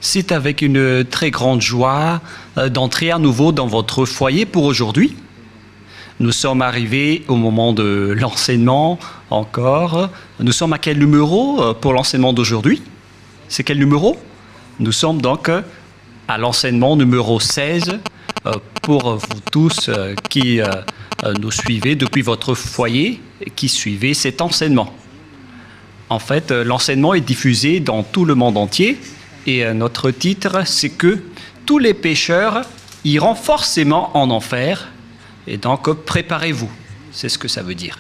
C'est avec une très grande joie d'entrer à nouveau dans votre foyer pour aujourd'hui. Nous sommes arrivés au moment de l'enseignement encore. Nous sommes à quel numéro pour l'enseignement d'aujourd'hui? C'est quel numéro? Nous sommes donc à l'enseignement numéro 16 pour vous tous qui nous suivez depuis votre foyer et qui suivez cet enseignement. En fait, l'enseignement est diffusé dans tout le monde entier et notre titre, c'est que tous les pécheurs iront forcément en enfer et donc préparez-vous. C'est ce que ça veut dire.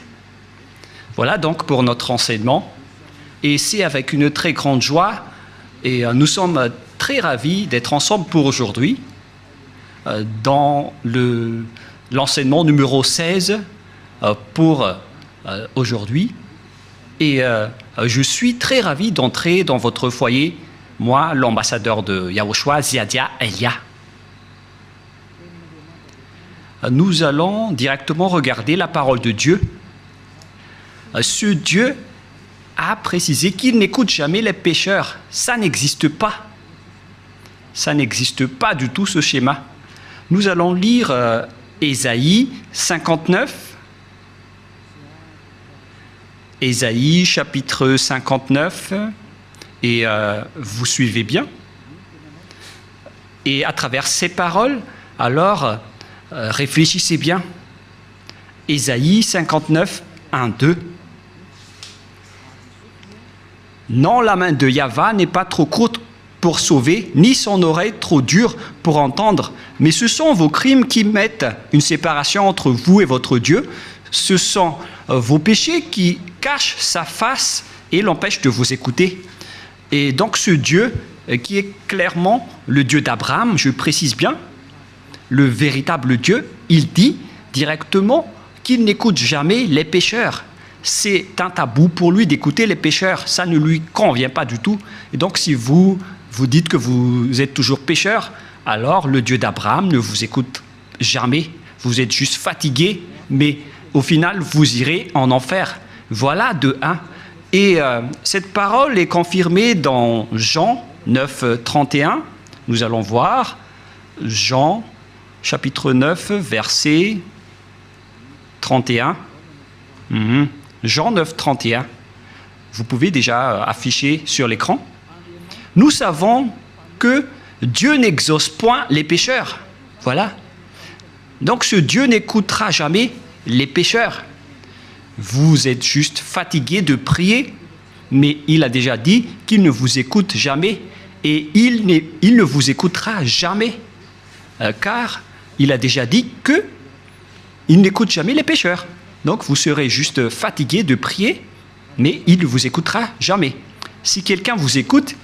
Voilà donc pour notre enseignement et c'est avec une très grande joie et nous sommes très ravis d'être ensemble pour aujourd'hui dans l'enseignement numéro 16 pour aujourd'hui. Et je suis très ravi d'entrer dans votre foyer, moi, l'ambassadeur de Yahushua, Ziadia Elia. Nous allons directement regarder la parole de Dieu. Ce Dieu a précisé qu'il n'écoute jamais les pécheurs. Ça n'existe pas. Ça n'existe pas du tout, ce schéma. Nous allons lire Ésaïe 59. Ésaïe chapitre 59. Et vous suivez bien. Et à travers ces paroles, alors réfléchissez bien. Ésaïe 59, 1, 2. Non, la main de Yahva n'est pas trop courte pour sauver, ni son oreille trop dure pour entendre, mais ce sont vos crimes qui mettent une séparation entre vous et votre Dieu. Ce sont vos péchés qui cachent sa face et l'empêchent de vous écouter. Et donc ce Dieu, qui est clairement le Dieu d'Abraham, je précise bien, le véritable Dieu, il dit directement qu'il n'écoute jamais les pécheurs. C'est un tabou pour lui d'écouter les pécheurs, ça ne lui convient pas du tout. Et donc si vous dites que vous êtes toujours pécheur, alors le Dieu d'Abraham ne vous écoute jamais. Vous êtes juste fatigué, mais au final, vous irez en enfer. Voilà de 1. Et cette parole est confirmée dans Jean 9, 31. Nous allons voir Jean chapitre 9, verset 31. Jean 9, 31. Vous pouvez déjà afficher sur l'écran. Nous savons que Dieu n'exauce point les pécheurs. Voilà. Donc ce Dieu n'écoutera jamais les pécheurs. Vous êtes juste fatigué de prier, mais il a déjà dit qu'il ne vous écoute jamais et il ne vous écoutera jamais, car il a déjà dit qu'il n'écoute jamais les pécheurs. Donc vous serez juste fatigué de prier, mais il ne vous écoutera jamais. Si quelqu'un vous écoute,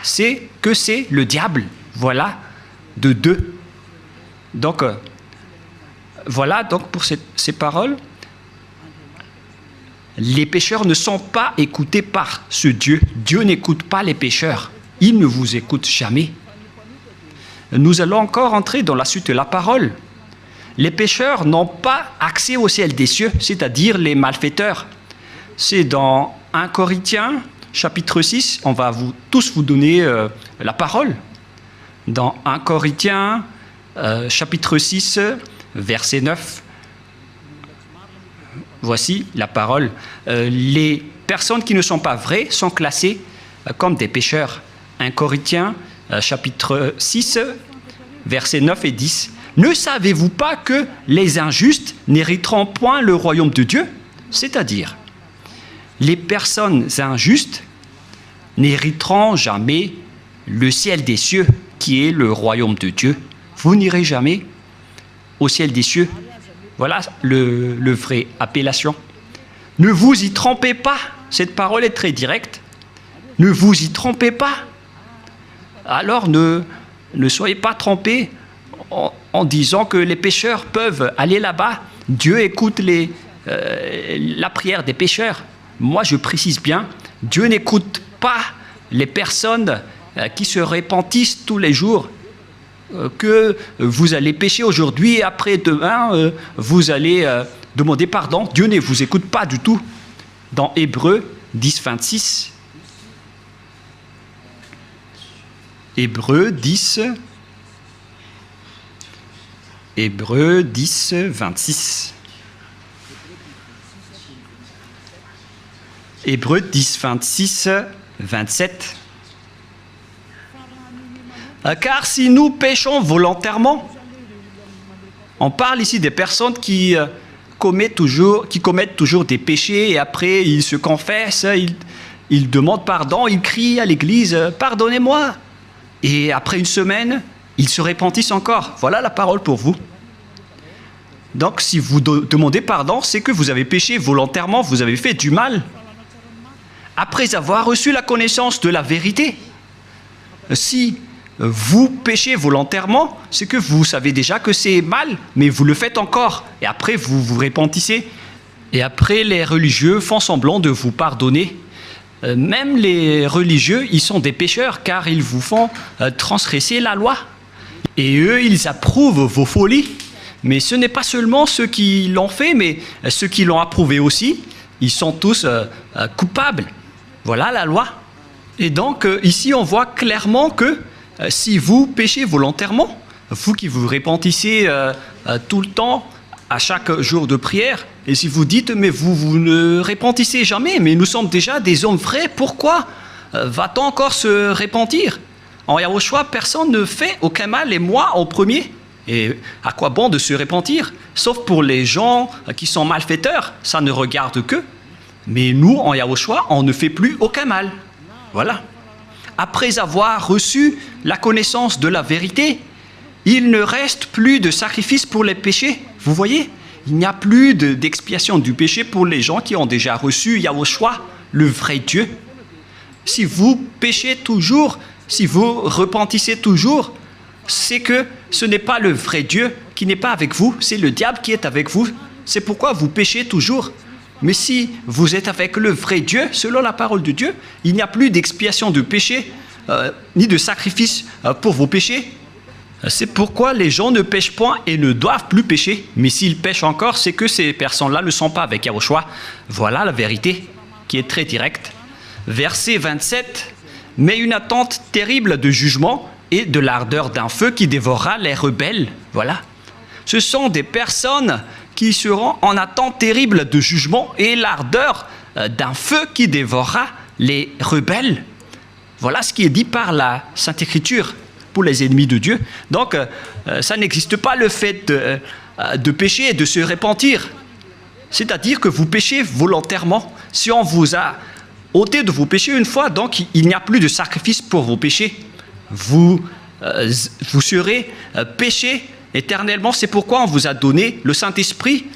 c'est que c'est le diable. Voilà, de 2. Donc, voilà donc pour ces paroles. Les pécheurs ne sont pas écoutés par ce Dieu. Dieu n'écoute pas les pécheurs. Il ne vous écoute jamais. Nous allons encore entrer dans la suite de la parole. Les pécheurs n'ont pas accès au ciel des cieux, c'est-à-dire les malfaiteurs. C'est dans 1 Corinthiens, chapitre 6, on va tous vous donner la parole. Dans 1 Corinthiens, chapitre 6, verset 9. Voici la parole. Les personnes qui ne sont pas vraies sont classées comme des pécheurs. 1 Corinthiens, chapitre 6, versets 9 et 10. Ne savez-vous pas que les injustes n'hériteront point le royaume de Dieu? C'est-à-dire, les personnes injustes n'hériteront jamais le ciel des cieux, qui est le royaume de Dieu. Vous n'irez jamais au ciel des cieux. Voilà le vrai appellation. Ne vous y trompez pas. Cette parole est très directe. Ne vous y trompez pas. Alors ne soyez pas trompés en disant que les pécheurs peuvent aller là-bas. Dieu écoute la prière des pécheurs. Moi, je précise bien, Dieu n'écoute pas les personnes qui se repentissent tous les jours. Que vous allez pécher aujourd'hui et après demain, vous allez demander pardon. Dieu ne vous écoute pas du tout. Dans Hébreux 10, 26, Hébreux 10, 26. Hébreux 10, 26, 27. Car si nous péchons volontairement, on parle ici des personnes qui commettent toujours des péchés et après ils se confessent, ils demandent pardon, ils crient à l'église « Pardonnez-moi » et après une semaine, ils se repentissent encore. Voilà la parole pour vous. Donc si vous demandez pardon, c'est que vous avez péché volontairement, vous avez fait du mal. Après avoir reçu la connaissance de la vérité, si vous péchez volontairement, c'est que vous savez déjà que c'est mal, mais vous le faites encore. Et après, vous vous repentissez. Et après, les religieux font semblant de vous pardonner. Même les religieux, ils sont des pécheurs, car ils vous font transgresser la loi. Et eux, ils approuvent vos folies. Mais ce n'est pas seulement ceux qui l'ont fait, mais ceux qui l'ont approuvé aussi. Ils sont tous coupables. Voilà la loi. Et donc, ici, on voit clairement que si vous péchez volontairement, vous qui vous repentissez tout le temps, à chaque jour de prière, et si vous dites, mais vous ne repentissez jamais, mais nous sommes déjà des hommes vrais, pourquoi va-t-on encore se repentir? En Yahushua, personne ne fait aucun mal, et moi en premier. Et à quoi bon de se repentir? Sauf pour les gens qui sont malfaiteurs, ça ne regarde qu'eux. Mais nous, en Yahushua, on ne fait plus aucun mal. Voilà. Après avoir reçu la connaissance de la vérité, il ne reste plus de sacrifice pour les péchés. Vous voyez, il n'y a plus d'expiation du péché pour les gens qui ont déjà reçu Yahushua, le vrai Dieu. Si vous péchez toujours, si vous repentissez toujours, c'est que ce n'est pas le vrai Dieu qui n'est pas avec vous, c'est le diable qui est avec vous. C'est pourquoi vous péchez toujours. Mais si vous êtes avec le vrai Dieu, selon la parole de Dieu, il n'y a plus d'expiation de péché, ni de sacrifice pour vos péchés. C'est pourquoi les gens ne pêchent point et ne doivent plus pécher. Mais s'ils pêchent encore, c'est que ces personnes-là ne sont pas avec Yahushua. Voilà la vérité qui est très directe. Verset 27. Mais une attente terrible de jugement et de l'ardeur d'un feu qui dévorera les rebelles. Voilà. Ce sont des personnes qui seront en attente terrible de jugement et l'ardeur d'un feu qui dévorera les rebelles. Voilà ce qui est dit par la Sainte Écriture pour les ennemis de Dieu. Donc, ça n'existe pas le fait de pécher et de se repentir. C'est-à-dire que vous péchez volontairement. Si on vous a ôté de vos péchés une fois, donc il n'y a plus de sacrifice pour vos péchés. Vous serez péchés éternellement. C'est pourquoi on vous a donné le Saint-Esprit.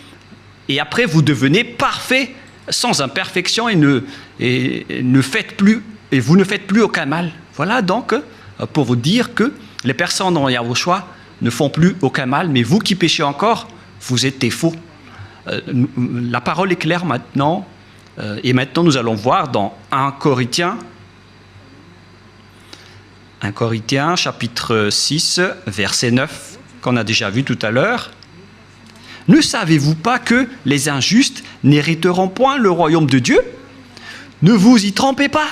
Et après, vous devenez parfait, sans imperfection, et vous ne faites plus aucun mal. Voilà donc pour vous dire que les personnes en Yahushua ne font plus aucun mal, mais vous qui péchez encore, vous êtes des faux. La parole est claire maintenant, et maintenant nous allons voir dans 1 Corinthiens chapitre 6, verset 9, qu'on a déjà vu tout à l'heure. Ne savez-vous pas que les injustes n'hériteront point le royaume de Dieu? Ne vous y trompez pas.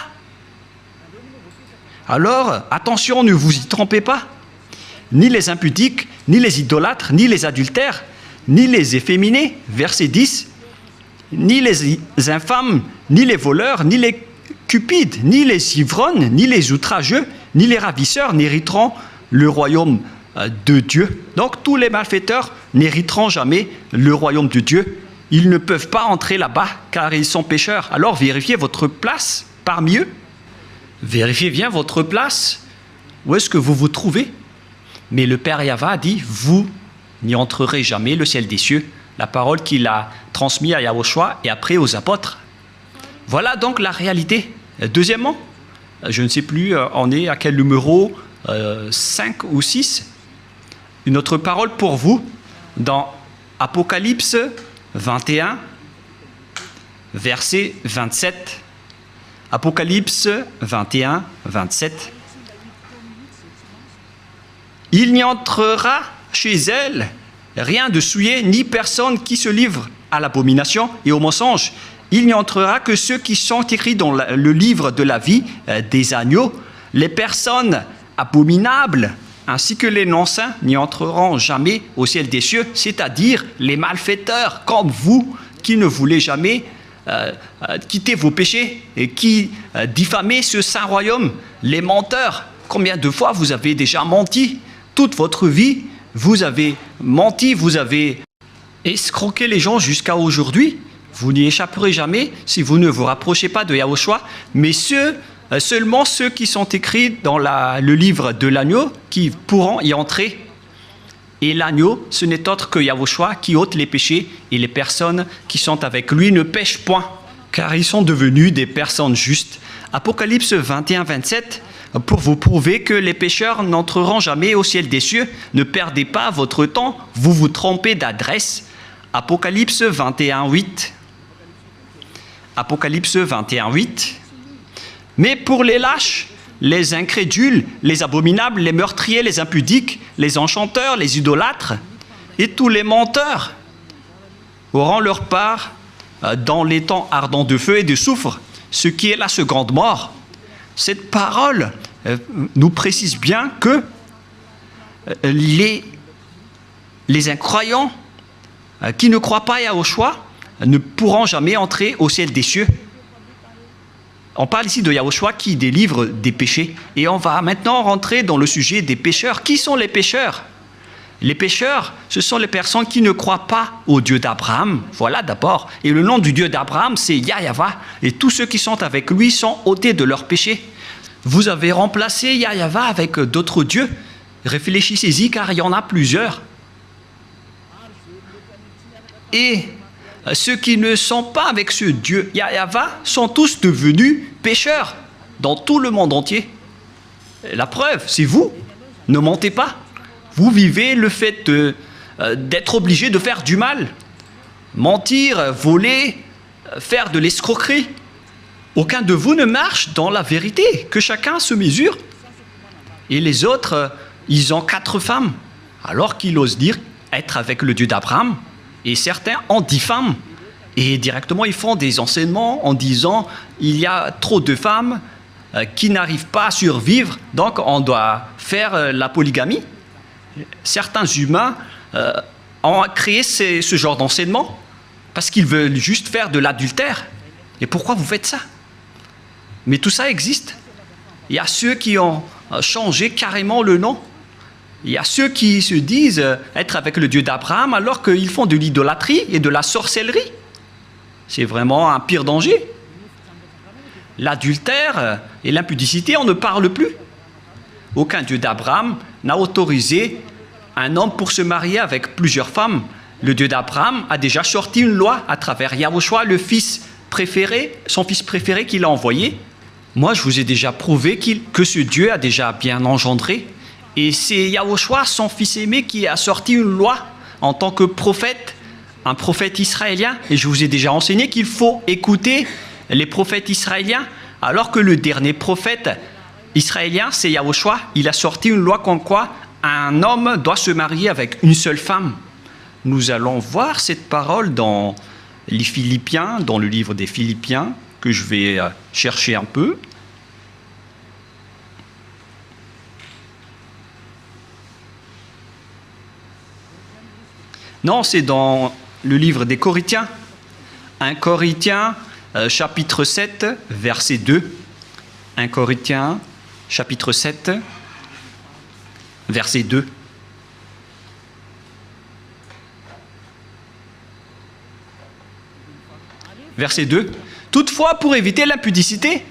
Alors, attention, ne vous y trompez pas. Ni les impudiques, ni les idolâtres, ni les adultères, ni les efféminés, verset 10, ni les infâmes, ni les voleurs, ni les cupides, ni les ivrognes, ni les outrageux, ni les ravisseurs n'hériteront le royaume de Dieu. Donc tous les malfaiteurs n'hériteront jamais le royaume de Dieu. Ils ne peuvent pas entrer là-bas car ils sont pécheurs. Alors vérifiez votre place parmi eux. Vérifiez bien votre place. Où est-ce que vous vous trouvez? Mais le Père Yahva dit, vous n'y entrerez jamais le ciel des cieux. La parole qu'il a transmise à Yahushua et après aux apôtres. Voilà donc la réalité. Deuxièmement, je ne sais plus, on est à quel numéro, 5 ou 6. Une autre parole pour vous, dans Apocalypse 21, verset 27. Apocalypse 21, 27. Il n'y entrera chez elle rien de souillé, ni personne qui se livre à l'abomination et au mensonge. Il n'y entrera que ceux qui sont écrits dans le livre de la vie des agneaux. Les personnes abominables, ainsi que les non-saints n'y entreront jamais au ciel des cieux, c'est-à-dire les malfaiteurs comme vous qui ne voulez jamais quitter vos péchés et qui diffamez ce saint royaume, les menteurs. Combien de fois vous avez déjà menti? Toute votre vie, vous avez menti, vous avez escroqué les gens jusqu'à aujourd'hui. Vous n'y échapperez jamais si vous ne vous rapprochez pas de Yahushua, mais seulement ceux qui sont écrits dans le livre de l'agneau qui pourront y entrer. Et l'agneau, ce n'est autre que Yahushua qui ôte les péchés, et les personnes qui sont avec lui ne pêchent point, car ils sont devenus des personnes justes. Apocalypse 21, 27, pour vous prouver que les pécheurs n'entreront jamais au ciel des cieux, ne perdez pas votre temps, vous vous trompez d'adresse. Apocalypse 21, 8. Apocalypse 21, 8. Mais pour les lâches, les incrédules, les abominables, les meurtriers, les impudiques, les enchanteurs, les idolâtres et tous les menteurs auront leur part dans les temps ardents de feu et de soufre, ce qui est la seconde mort. Cette parole nous précise bien que les incroyants qui ne croient pas à Yahushua ne pourront jamais entrer au ciel des cieux. On parle ici de Yahushua qui délivre des péchés. Et on va maintenant rentrer dans le sujet des pécheurs. Qui sont les pécheurs? Les pécheurs, ce sont les personnes qui ne croient pas au Dieu d'Abraham. Voilà d'abord. Et le nom du Dieu d'Abraham, c'est Yahyawa. Et tous ceux qui sont avec lui sont ôtés de leurs péchés. Vous avez remplacé Yahyawa avec d'autres dieux. Réfléchissez-y car il y en a plusieurs. Et ceux qui ne sont pas avec ce Dieu Yahyawa sont tous devenus pécheurs dans tout le monde entier. La preuve, c'est vous. Ne mentez pas. Vous vivez le fait d'être obligé de faire du mal. Mentir, voler, faire de l'escroquerie. Aucun de vous ne marche dans la vérité, que chacun se mesure. Et les autres, ils ont 4 femmes, alors qu'ils osent dire être avec le Dieu d'Abraham. Et certains en diffament. Et directement, ils font des enseignements en disant il y a trop de femmes qui n'arrivent pas à survivre, donc on doit faire la polygamie. Certains humains ont créé ce genre d'enseignement parce qu'ils veulent juste faire de l'adultère. Et pourquoi vous faites ça? Mais tout ça existe. Il y a ceux qui ont changé carrément le nom. Il y a ceux qui se disent être avec le Dieu d'Abraham alors qu'ils font de l'idolâtrie et de la sorcellerie. C'est vraiment un pire danger. L'adultère et l'impudicité, on ne parle plus. Aucun Dieu d'Abraham n'a autorisé un homme pour se marier avec plusieurs femmes. Le Dieu d'Abraham a déjà sorti une loi à travers Yahushua, le fils préféré, son fils préféré qu'il a envoyé. Moi, je vous ai déjà prouvé que ce Dieu a déjà bien engendré. Et c'est Yahushua, son fils aimé, qui a sorti une loi en tant que prophète, un prophète israélien. Et je vous ai déjà enseigné qu'il faut écouter les prophètes israéliens, alors que le dernier prophète israélien, c'est Yahushua. Il a sorti une loi comme quoi un homme doit se marier avec une seule femme. Nous allons voir cette parole dans les Philippiens, dans le livre des Philippiens, que je vais chercher un peu. Non, c'est dans le livre des Corinthiens. 1 Corinthiens, chapitre 7, verset 2. 1 Corinthiens, chapitre 7, verset 2. Verset 2. Toutefois, pour éviter l'impudicité,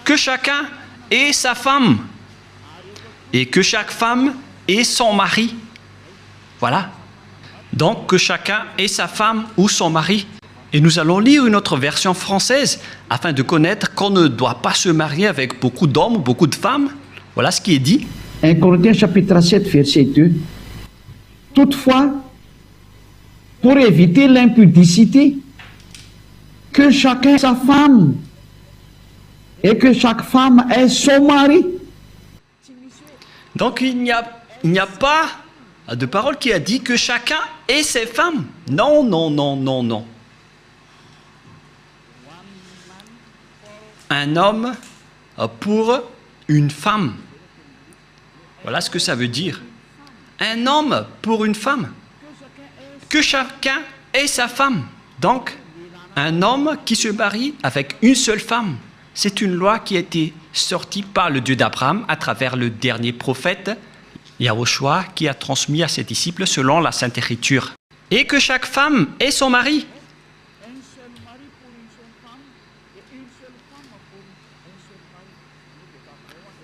que chacun ait sa femme et que chaque femme ait son mari. Voilà. Donc, que chacun ait sa femme ou son mari. Et nous allons lire une autre version française afin de connaître qu'on ne doit pas se marier avec beaucoup d'hommes ou beaucoup de femmes. Voilà ce qui est dit. 1 Corinthiens chapitre 7, verset 2. Toutefois, pour éviter l'impudicité, que chacun ait sa femme et que chaque femme ait son mari. Donc il n'y a pas de parole qui a dit que chacun ait ses femmes. Non, non, non, non, non. Un homme pour une femme. Voilà ce que ça veut dire. Un homme pour une femme. Que chacun ait sa femme. Donc, un homme qui se marie avec une seule femme. C'est une loi qui a été sortie par le Dieu d'Abraham à travers le dernier prophète, Yahushua, qui a transmis à ses disciples selon la Sainte Écriture. Et que chaque femme ait son mari.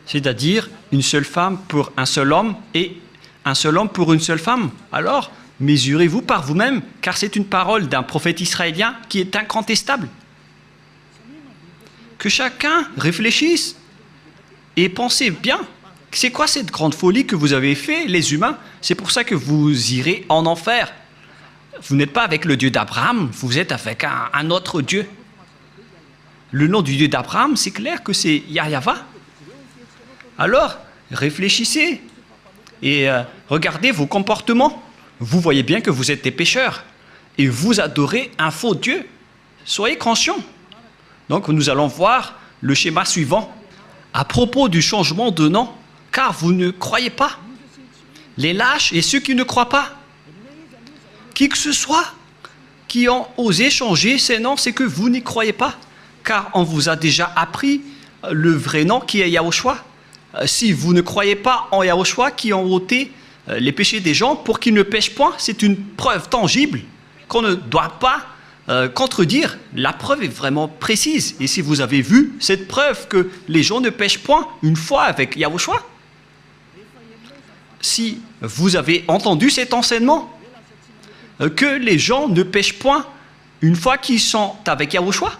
C'est-à-dire une seule femme pour un seul homme et un seul homme pour une seule femme. Alors, mesurez-vous par vous-même, car c'est une parole d'un prophète israélien qui est incontestable. Que chacun réfléchisse et pensez bien. C'est quoi cette grande folie que vous avez fait, les humains? C'est pour ça que vous irez en enfer. Vous n'êtes pas avec le Dieu d'Abraham, vous êtes avec un autre Dieu. Le nom du Dieu d'Abraham, c'est clair que c'est Yahva. Alors, réfléchissez et regardez vos comportements. Vous voyez bien que vous êtes des pécheurs et vous adorez un faux Dieu. Soyez conscients. Donc, nous allons voir le schéma suivant. À propos du changement de nom, car vous ne croyez pas. Les lâches et ceux qui ne croient pas. Qui que ce soit qui ont osé changer ces noms, c'est que vous n'y croyez pas. Car on vous a déjà appris le vrai nom qui est Yahushua. Si vous ne croyez pas en Yahushua qui ont ôté les péchés des gens pour qu'ils ne pêchent point, c'est une preuve tangible qu'on ne doit pas contredire. La preuve est vraiment précise. Et si vous avez vu cette preuve que les gens ne pêchent point une fois avec Yahushua, si vous avez entendu cet enseignement, que les gens ne pêchent point une fois qu'ils sont avec Yahushua,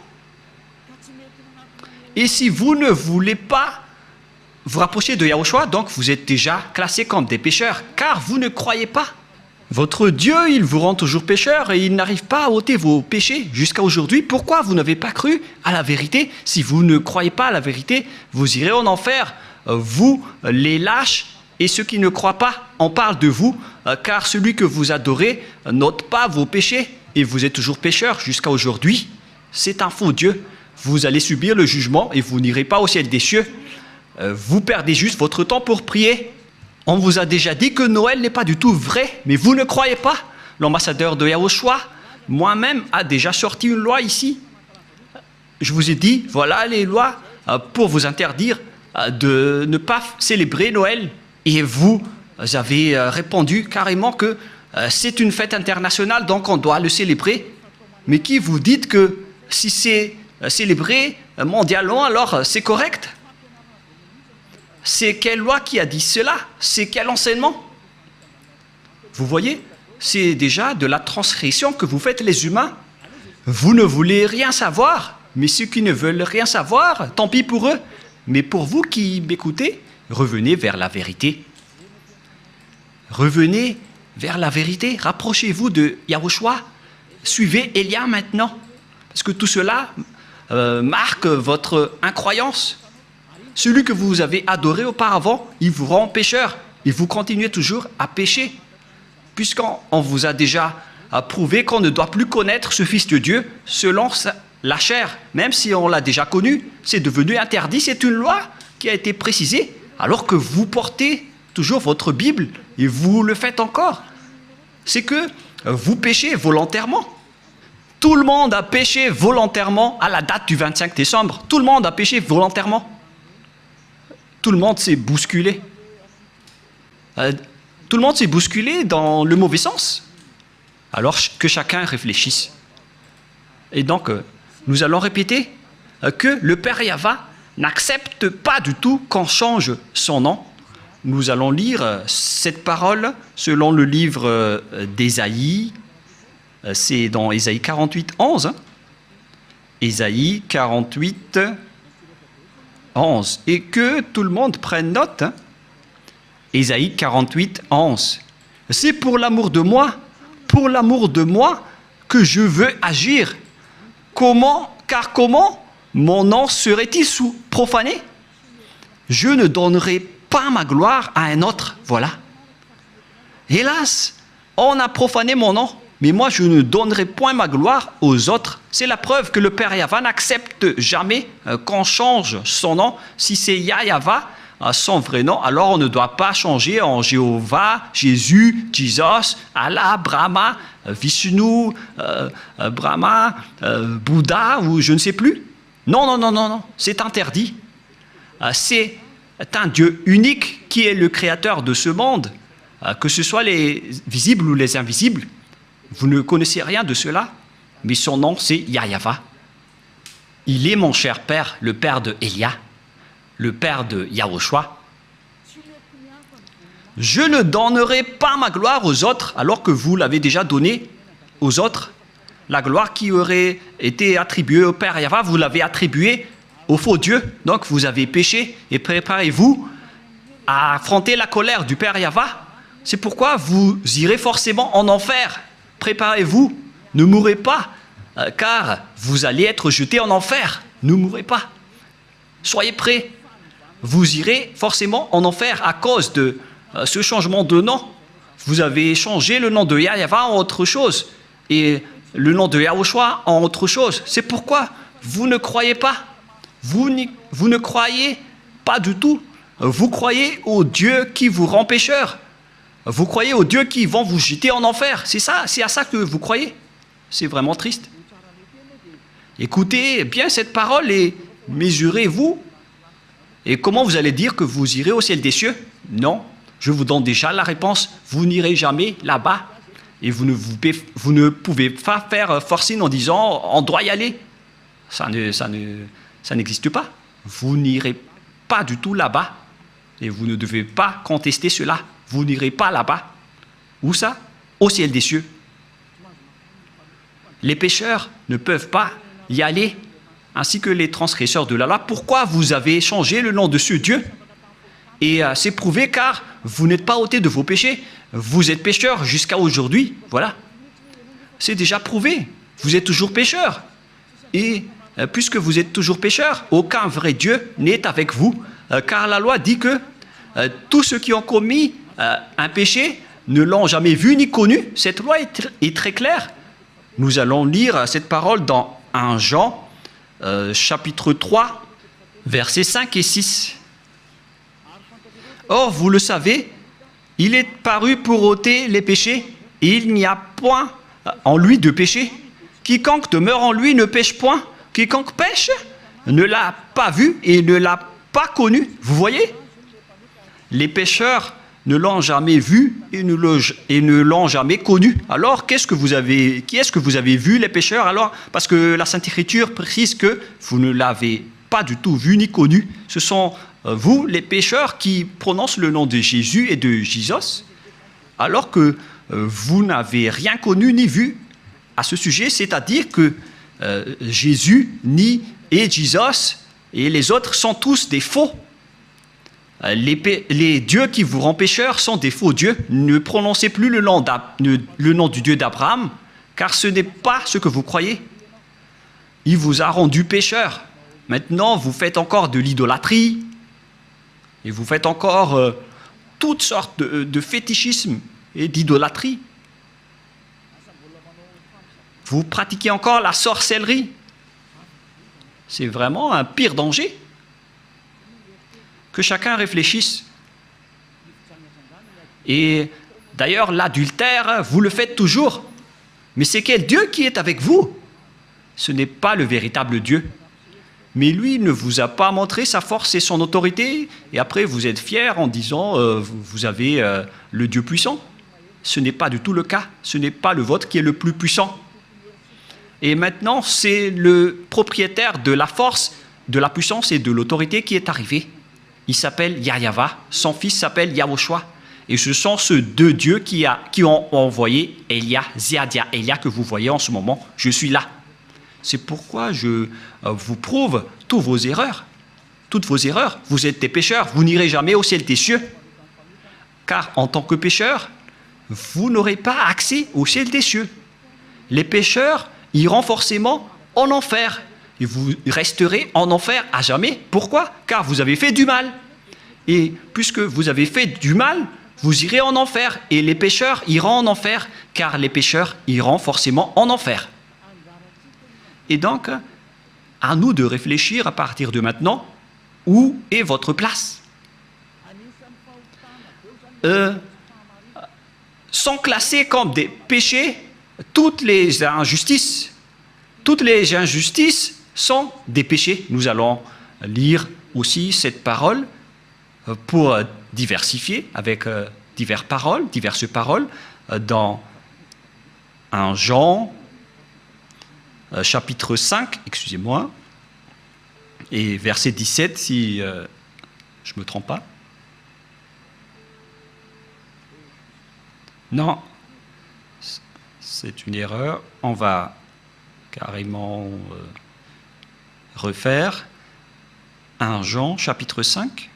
et si vous ne voulez pas vous rapprocher de Yahushua, donc vous êtes déjà classés comme des pécheurs, car vous ne croyez pas. Votre Dieu, il vous rend toujours pécheur et il n'arrive pas à ôter vos péchés jusqu'à aujourd'hui. Pourquoi vous n'avez pas cru à la vérité? Si vous ne croyez pas à la vérité, vous irez en enfer. Vous, les lâches et ceux qui ne croient pas, on parle de vous, car celui que vous adorez n'ôte pas vos péchés et vous êtes toujours pécheur jusqu'à aujourd'hui. C'est un faux Dieu. Vous allez subir le jugement et vous n'irez pas au ciel des cieux. Vous perdez juste votre temps pour prier. On vous a déjà dit que Noël n'est pas du tout vrai, mais vous ne croyez pas. L'ambassadeur de Yahushua, moi-même, a déjà sorti une loi ici. Je vous ai dit, voilà les lois pour vous interdire de ne pas célébrer Noël. Et vous avez répondu carrément que c'est une fête internationale, donc on doit le célébrer. Mais qui vous dites que si c'est célébré mondialement, alors c'est correct? C'est quelle loi qui a dit cela? C'est quel enseignement? Vous voyez, c'est déjà de la transgression que vous faites les humains. Vous ne voulez rien savoir, mais ceux qui ne veulent rien savoir, tant pis pour eux. Mais pour vous qui m'écoutez, revenez vers la vérité. Revenez vers la vérité. Rapprochez-vous de Yahushua. Suivez Élia maintenant. Parce que tout cela marque votre incroyance. Celui que vous avez adoré auparavant, il vous rend pécheur. Et vous continuez toujours à pécher. Puisqu'on vous a déjà prouvé qu'on ne doit plus connaître ce Fils de Dieu selon la chair. Même si on l'a déjà connu, c'est devenu interdit. C'est une loi qui a été précisée. Alors que vous portez toujours votre Bible et vous le faites encore. C'est que vous péchez volontairement. Tout le monde a péché volontairement à la date du 25 décembre. Tout le monde a péché volontairement. Tout le monde s'est bousculé. Tout le monde s'est bousculé dans le mauvais sens. Alors que chacun réfléchisse. Et donc, nous allons répéter que le Père Yahva n'accepte pas du tout qu'on change son nom. Nous allons lire cette parole selon le livre d'Ésaïe. C'est dans Ésaïe 48, 11. Ésaïe 48, 11. Et que tout le monde prenne note. Ésaïe 48, 11. C'est pour l'amour de moi que je veux agir. Car comment mon nom serait-il profané? Je ne donnerai pas ma gloire à un autre. Voilà. Hélas, on a profané mon nom, mais moi je ne donnerai point ma gloire aux autres. C'est la preuve que le Père Yahva n'accepte jamais qu'on change son nom. Si c'est Yahva, son vrai nom, alors on ne doit pas changer en Jéhovah, Jésus, Jesus, Allah, Brahma, Vishnu, Brahma, Bouddha ou je ne sais plus. Non, non, non, non, non, c'est interdit. C'est un Dieu unique qui est le créateur de ce monde, que ce soit les visibles ou les invisibles. Vous ne connaissez rien de cela, mais son nom c'est Yahweh. Il est mon cher père, le père de Elia, le père de Yahushua. Je ne donnerai pas ma gloire aux autres alors que vous l'avez déjà donnée aux autres. La gloire qui aurait été attribuée au Père Yahweh, vous l'avez attribuée au faux Dieu. Donc vous avez péché et préparez-vous à affronter la colère du Père Yahweh. C'est pourquoi vous irez forcément en enfer. Préparez-vous, ne mourrez pas, car vous allez être jetés en enfer. Ne mourrez pas. Soyez prêts. Vous irez forcément en enfer à cause de ce changement de nom. Vous avez changé le nom de Yahweh en autre chose et le nom de Yahushua en autre chose. C'est pourquoi vous ne croyez pas. Vous ne croyez pas du tout. Vous croyez au Dieu qui vous rend pécheur. Vous croyez aux dieux qui vont vous jeter en enfer. C'est ça, c'est à ça que vous croyez. C'est vraiment triste. Écoutez bien cette parole et mesurez-vous. Et comment vous allez dire que vous irez au ciel des cieux? Non, je vous donne déjà la réponse. Vous n'irez jamais là-bas. Et vous ne pouvez pas faire forcing en disant on doit y aller. Ça n'existe pas. Vous n'irez pas du tout là-bas. Et vous ne devez pas contester cela. Vous n'irez pas là-bas. Où ça? Au ciel des cieux. Les pécheurs ne peuvent pas y aller, ainsi que les transgresseurs de la loi. Pourquoi vous avez changé le nom de ce Dieu? Et c'est prouvé car vous n'êtes pas ôté de vos péchés. Vous êtes pécheurs jusqu'à aujourd'hui. Voilà. C'est déjà prouvé. Vous êtes toujours pécheurs. Et puisque vous êtes toujours pécheurs, aucun vrai Dieu n'est avec vous. Car la loi dit que tous ceux qui ont commis un péché ne l'ont jamais vu ni connu. Cette loi est très claire. Nous allons lire cette parole dans 1 Jean, chapitre 3, versets 5 et 6. Or, vous le savez, il est paru pour ôter les péchés, et il n'y a point en lui de péché. Quiconque demeure en lui ne pêche point. Quiconque pêche ne l'a pas vu et ne l'a pas connu. Vous voyez? Les pécheurs ne l'ont jamais vu et ne l'ont jamais connu. Alors, qui est-ce que vous avez vu, les pécheurs? Alors, parce que la Sainte Écriture précise que vous ne l'avez pas du tout vu ni connu. Ce sont vous, les pécheurs, qui prononcent le nom de Jésus et de Jesus, alors que vous n'avez rien connu ni vu à ce sujet, c'est-à-dire que Jésus et Jesus et les autres sont tous des faux. Les dieux qui vous rendent pécheurs sont des faux dieux. Ne prononcez plus le nom du Dieu d'Abraham, car ce n'est pas ce que vous croyez. Il vous a rendu pécheur. Maintenant, vous faites encore de l'idolâtrie, et vous faites encore toutes sortes de fétichisme et d'idolâtrie. Vous pratiquez encore la sorcellerie. C'est vraiment un pire danger. Que chacun réfléchisse. Et d'ailleurs, l'adultère, vous le faites toujours. Mais c'est quel Dieu qui est avec vous? Ce n'est pas le véritable Dieu. Mais lui ne vous a pas montré sa force et son autorité, et après vous êtes fiers en disant vous avez le Dieu puissant. Ce n'est pas du tout le cas. Ce n'est pas le vôtre qui est le plus puissant. Et maintenant, c'est le propriétaire de la force, de la puissance et de l'autorité qui est arrivé. Il s'appelle Yahweh, son fils s'appelle Yahushua. Et ce sont ces deux dieux qui ont envoyé Elia, Ziadia, Elia que vous voyez en ce moment. Je suis là. C'est pourquoi je vous prouve toutes vos erreurs. Toutes vos erreurs. Vous êtes des pécheurs. Vous n'irez jamais au ciel des cieux. Car en tant que pécheurs, vous n'aurez pas accès au ciel des cieux. Les pécheurs iront forcément en enfer. Et vous resterez en enfer à jamais. Pourquoi? Car vous avez fait du mal. Et puisque vous avez fait du mal, vous irez en enfer. Et les pécheurs iront en enfer, car les pécheurs iront forcément en enfer. Et donc, à nous de réfléchir à partir de maintenant, où est votre place? sont classés comme des péchés. Toutes les injustices sont des péchés. Nous allons lire aussi cette parole pour diversifier avec diverses paroles dans 1 Jean chapitre 5, excusez-moi, et verset 17 si je ne me trompe pas. Non, c'est une erreur. On va carrément refaire 1 Jean chapitre 5.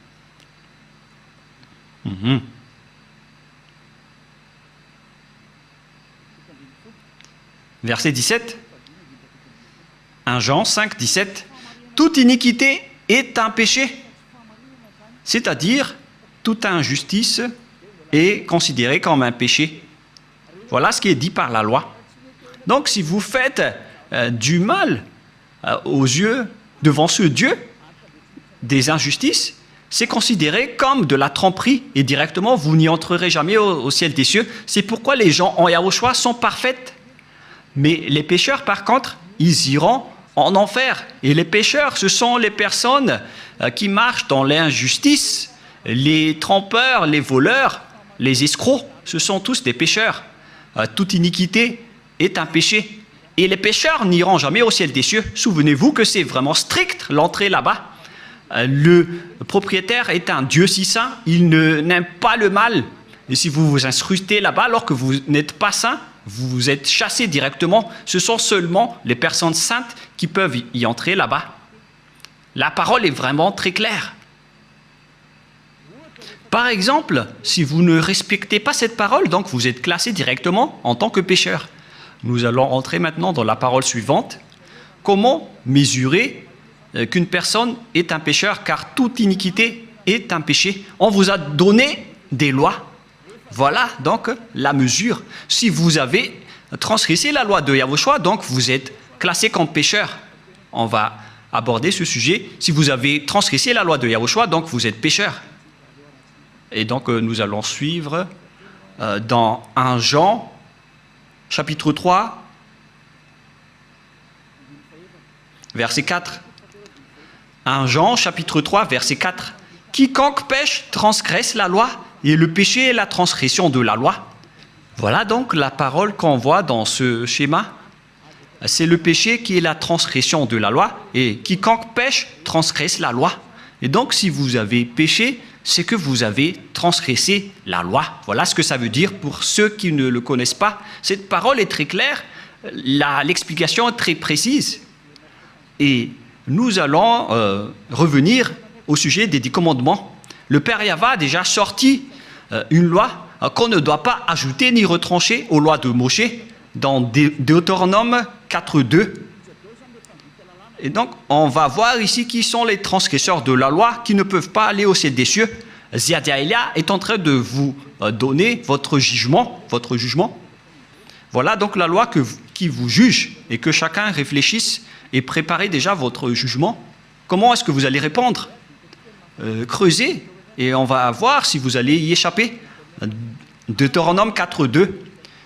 Verset 17. 1 Jean 5, 17. Toute iniquité est un péché, c'est-à-dire toute injustice est considérée comme un péché. Voilà ce qui est dit par la loi. Donc si vous faites du mal aux yeux, devant ce Dieu, des injustices, c'est considéré comme de la tromperie et directement vous n'y entrerez jamais au ciel des cieux. C'est pourquoi les gens en Yahushua sont parfaits. Mais les pécheurs, par contre, ils iront en enfer. Et les pécheurs, ce sont les personnes qui marchent dans l'injustice, les trompeurs, les voleurs, les escrocs. Ce sont tous des pécheurs. Toute iniquité est un péché. Et les pécheurs n'iront jamais au ciel des cieux. Souvenez-vous que c'est vraiment strict l'entrée là-bas. Le propriétaire est un Dieu si saint, il n'aime pas le mal. Et si vous vous incrustez là-bas alors que vous n'êtes pas saint, vous êtes chassé directement. Ce sont seulement les personnes saintes qui peuvent y entrer là-bas. La parole est vraiment très claire. Par exemple, si vous ne respectez pas cette parole, donc vous êtes classé directement en tant que pécheur. Nous allons entrer maintenant dans la parole suivante. Comment mesurer qu'une personne est un pécheur, car toute iniquité est un péché. On vous a donné des lois. Voilà donc la mesure. Si vous avez transgressé la loi de Yahushua, donc vous êtes classé comme pécheur. On va aborder ce sujet. Si vous avez transgressé la loi de Yahushua, donc vous êtes pécheur. Et donc nous allons suivre dans 1 Jean, chapitre 3, verset 4. 1 Jean, chapitre 3, verset 4. Quiconque pêche transgresse la loi, et le péché est la transgression de la loi. Voilà donc la parole qu'on voit dans ce schéma. C'est le péché qui est la transgression de la loi, et quiconque pêche transgresse la loi. Et donc si vous avez péché, c'est que vous avez transgressé la loi. Voilà ce que ça veut dire pour ceux qui ne le connaissent pas. Cette parole est très claire, l'explication est très précise. Et nous allons revenir au sujet des 10 commandements. Le Père Yahva a déjà sorti une loi qu'on ne doit pas ajouter ni retrancher aux lois de Moshe dans Deutéronome 4.2. Et donc, on va voir ici qui sont les transgresseurs de la loi qui ne peuvent pas aller au ciel des cieux. Ziadiaïlia est en train de vous donner votre jugement. Voilà donc la loi qui vous juge et que chacun réfléchisse et prépare déjà votre jugement. Comment est-ce que vous allez répondre? Creusez et on va voir si vous allez y échapper. Deutéronome 4.2.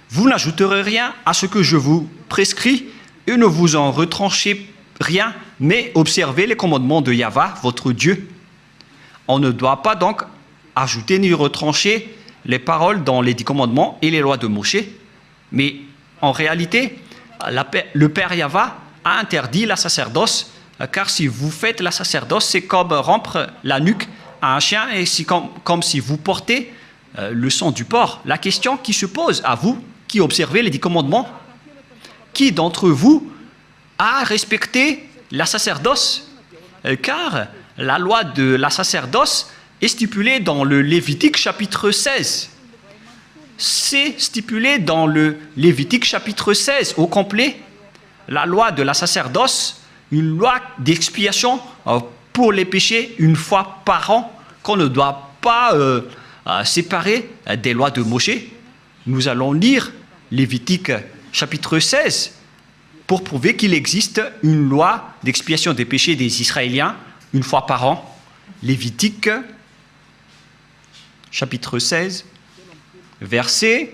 Vous n'ajouterez rien à ce que je vous prescris et ne vous en retranchez rien, mais observez les commandements de Yahva, votre Dieu. On ne doit pas donc ajouter ni retrancher les paroles dans les 10 commandements et les lois de Moshe. Mais en réalité, le Père Yahva a interdit la sacerdoce, car si vous faites la sacerdoce, c'est comme rompre la nuque à un chien et c'est comme si vous portez le sang du porc. La question qui se pose à vous, qui observez les 10 commandements, qui d'entre vous a respecté la sacerdoce? Car la loi de la sacerdoce est stipulée dans le Lévitique chapitre 16. C'est stipulé dans le Lévitique chapitre 16 au complet. La loi de la sacerdoce, une loi d'expiation pour les péchés une fois par an, qu'on ne doit pas séparer des lois de Moshe. Nous allons lire Lévitique chapitre 16 pour prouver qu'il existe une loi d'expiation des péchés des Israéliens une fois par an. Lévitique chapitre 16, verset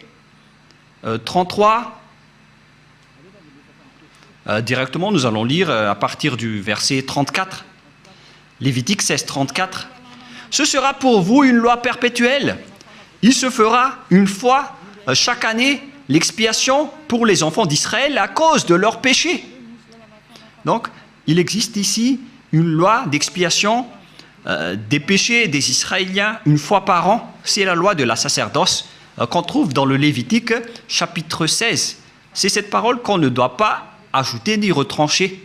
33. Directement, nous allons lire à partir du verset 34. Lévitique 16, 34. Ce sera pour vous une loi perpétuelle. Il se fera une fois chaque année l'expiation pour les enfants d'Israël à cause de leurs péchés. Donc, il existe ici une loi d'expiation des péchés des Israéliens une fois par an. C'est la loi de la sacerdoce qu'on trouve dans le Lévitique chapitre 16. C'est cette parole qu'on ne doit pas ajouter ni retrancher.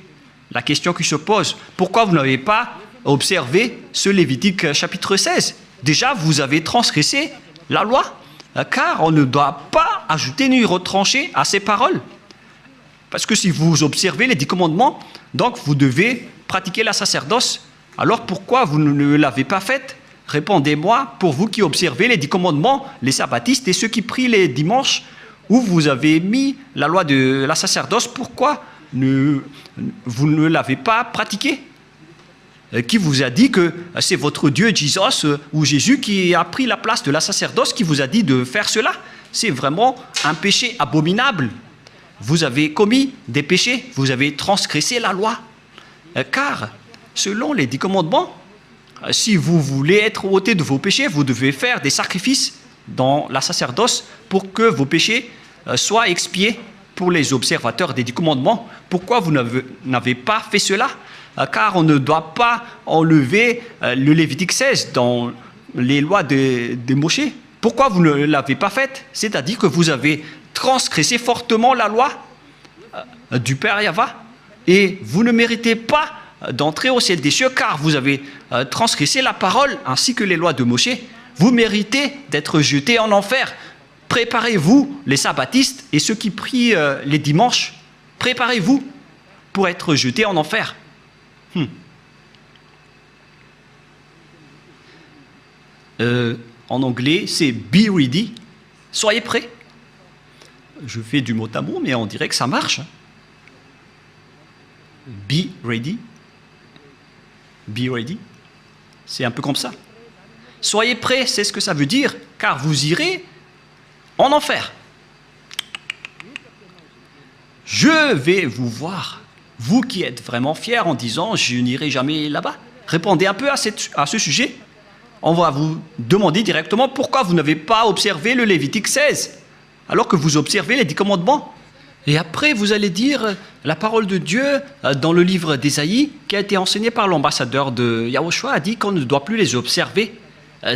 La question qui se pose, pourquoi vous n'avez pas observé ce Lévitique chapitre 16? Déjà, vous avez transgressé la loi, car on ne doit pas ajouter ni retrancher à ces paroles. Parce que si vous observez les 10 commandements, donc vous devez pratiquer la sacerdoce. Alors pourquoi vous ne l'avez pas faite? Répondez-moi, pour vous qui observez les 10 commandements, les sabbatistes et ceux qui prient les dimanches, où vous avez mis la loi de la sacerdoce, pourquoi vous ne l'avez pas pratiquée? Qui vous a dit que c'est votre Dieu, Jesus, ou Jésus, qui a pris la place de la sacerdoce, qui vous a dit de faire cela? C'est vraiment un péché abominable. Vous avez commis des péchés, vous avez transgressé la loi. Car, selon les 10 commandements, si vous voulez être ôté de vos péchés, vous devez faire des sacrifices dans la sacerdoce pour que vos péchés soient expiés pour les observateurs des 10 commandements. Pourquoi vous n'avez pas fait cela? Car on ne doit pas enlever le Lévitique 16 dans les lois de Moïse. Pourquoi vous ne l'avez pas fait? C'est-à-dire que vous avez transgressé fortement la loi du Père Yahva et vous ne méritez pas d'entrer au ciel des cieux car vous avez transgressé la parole ainsi que les lois de Moïse. Vous méritez d'être jetés en enfer. Préparez-vous, les sabbatistes et ceux qui prient les dimanches, préparez-vous pour être jetés en enfer. En anglais, c'est be ready. Soyez prêts. Je fais du mot à mot, mais on dirait que ça marche. Be ready. Be ready. C'est un peu comme ça. Soyez prêts, c'est ce que ça veut dire, car vous irez en enfer. Je vais vous voir, vous qui êtes vraiment fiers en disant « je n'irai jamais là-bas ». Répondez un peu à ce sujet. On va vous demander directement pourquoi vous n'avez pas observé le Lévitique 16, alors que vous observez les 10 commandements. Et après, vous allez dire la parole de Dieu dans le livre d'Ésaïe, qui a été enseigné par l'ambassadeur de Yahushua, a dit qu'on ne doit plus les observer.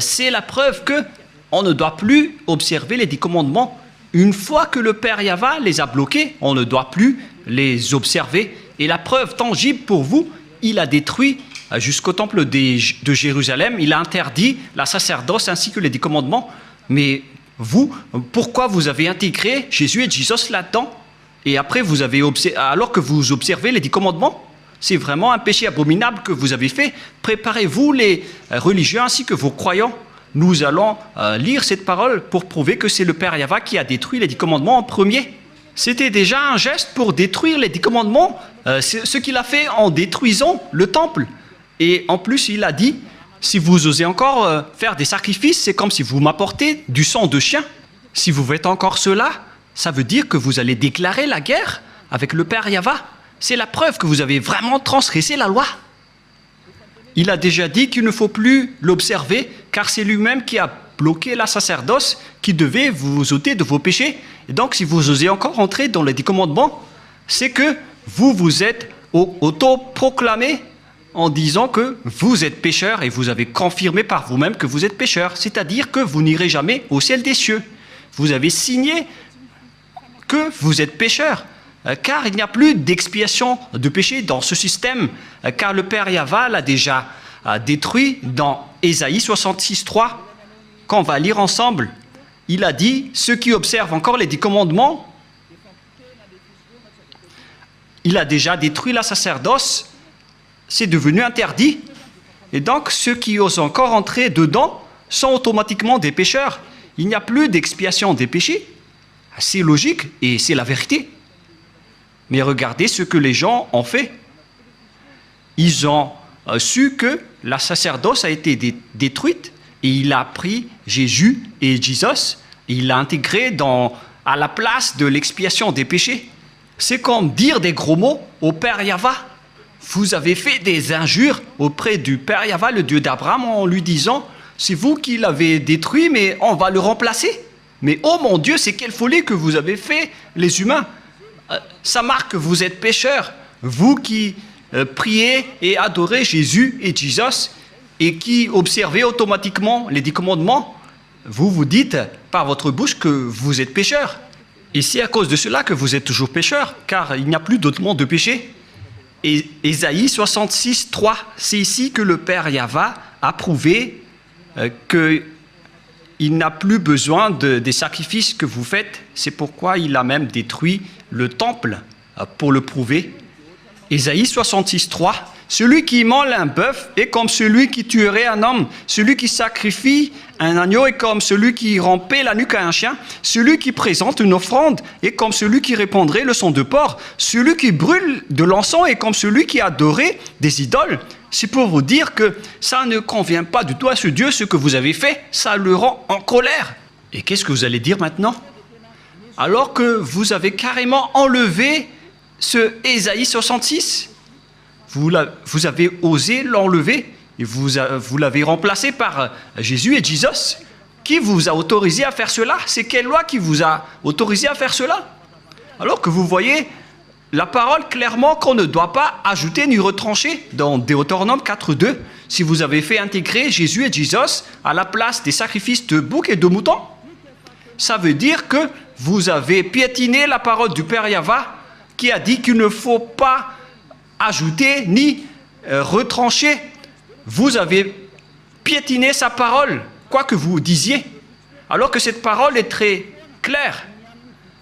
C'est la preuve qu'on ne doit plus observer les 10 commandements. Une fois que le Père Yahva les a bloqués, on ne doit plus les observer. Et la preuve tangible pour vous, il a détruit jusqu'au temple de Jérusalem, il a interdit la sacerdoce ainsi que les 10 commandements. Mais vous, pourquoi vous avez intégré Jésus et Jesus là-dedans? Et après, alors que vous observez les 10 commandements, c'est vraiment un péché abominable que vous avez fait. Préparez-vous, les religieux ainsi que vos croyants. Nous allons lire cette parole pour prouver que c'est le Père Yahva qui a détruit les 10 commandements en premier. C'était déjà un geste pour détruire les 10 commandements, ce qu'il a fait en détruisant le temple. Et en plus, il a dit, si vous osez encore faire des sacrifices, c'est comme si vous m'apportez du sang de chien. Si vous faites encore cela, ça veut dire que vous allez déclarer la guerre avec le Père Yahva. C'est la preuve que vous avez vraiment transgressé la loi. Il a déjà dit qu'il ne faut plus l'observer, car c'est lui-même qui a bloqué la sacerdoce, qui devait vous ôter de vos péchés. Et donc, si vous osez encore entrer dans les 10 commandements, c'est que vous vous êtes auto-proclamé en disant que vous êtes pécheur et vous avez confirmé par vous-même que vous êtes pécheur. C'est-à-dire que vous n'irez jamais au ciel des cieux. Vous avez signé que vous êtes pécheur. Car il n'y a plus d'expiation de péché dans ce système, car le Père Yahva l'a déjà détruit dans Ésaïe 66, 3, qu'on va lire ensemble. Il a dit, ceux qui observent encore les 10 commandements, il a déjà détruit la sacerdoce, c'est devenu interdit. Et donc, ceux qui osent encore entrer dedans sont automatiquement des pécheurs. Il n'y a plus d'expiation des péchés. C'est logique et c'est la vérité. Mais regardez ce que les gens ont fait. Ils ont su que la sacerdoce a été détruite et il a pris Jésus et Jesus, et il l'a intégré à la place de l'expiation des péchés. C'est comme dire des gros mots au Père Yahva. Vous avez fait des injures auprès du Père Yahva, le Dieu d'Abraham, en lui disant « C'est vous qui l'avez détruit, mais on va le remplacer. » Mais oh mon Dieu, c'est quelle folie que vous avez fait, les humains. Ça marque que vous êtes pécheurs. Vous qui priez et adorez Jésus et Jesus et qui observez automatiquement les 10 commandements, vous vous dites par votre bouche que vous êtes pécheurs. Et c'est à cause de cela que vous êtes toujours pécheurs, car il n'y a plus d'autre monde de péché. Et Ésaïe 66, 3, c'est ici que le Père Yahva a prouvé qu'il n'a plus besoin des sacrifices que vous faites. C'est pourquoi il a même détruit le temple pour le prouver. Ésaïe 66, 3, celui qui immole un bœuf est comme celui qui tuerait un homme. Celui qui sacrifie un agneau est comme celui qui rampait la nuque à un chien. Celui qui présente une offrande est comme celui qui répandrait le sang de porc. Celui qui brûle de l'encens est comme celui qui adorait des idoles. C'est pour vous dire que ça ne convient pas du tout à ce Dieu, ce que vous avez fait. Ça le rend en colère. Et qu'est-ce que vous allez dire maintenant? Alors que vous avez carrément enlevé ce Ésaïe 66, vous avez osé l'enlever et vous l'avez remplacé par Jésus et Jesus. Qui vous a autorisé à faire cela? C'est quelle loi qui vous a autorisé à faire cela? Alors que vous voyez la parole clairement qu'on ne doit pas ajouter ni retrancher dans Deutéronome 4.2. Si vous avez fait intégrer Jésus et Jesus à la place des sacrifices de boucs et de moutons, ça veut dire que vous avez piétiné la parole du Père Yahva qui a dit qu'il ne faut pas ajouter ni retrancher. Vous avez piétiné sa parole, quoi que vous disiez, alors que cette parole est très claire.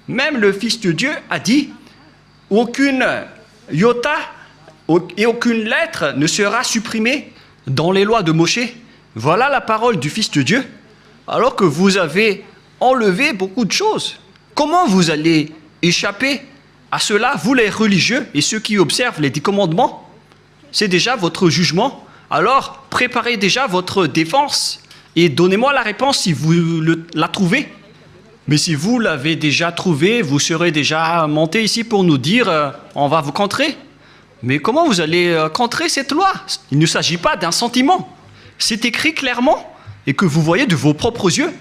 Même le Fils de Dieu a dit « Aucune iota et aucune lettre ne sera supprimée dans les lois de Moïse. » Voilà la parole du Fils de Dieu, alors que vous avez enlevé beaucoup de choses. Comment vous allez échapper à cela, vous les religieux et ceux qui observent les 10 commandements? C'est déjà votre jugement. Alors, préparez déjà votre défense et donnez-moi la réponse si vous la trouvez. Mais si vous l'avez déjà trouvé, vous serez déjà monté ici pour nous dire on va vous contrer. Mais comment vous allez contrer cette loi? Il ne s'agit pas d'un sentiment. C'est écrit clairement et que vous voyez de vos propres yeux.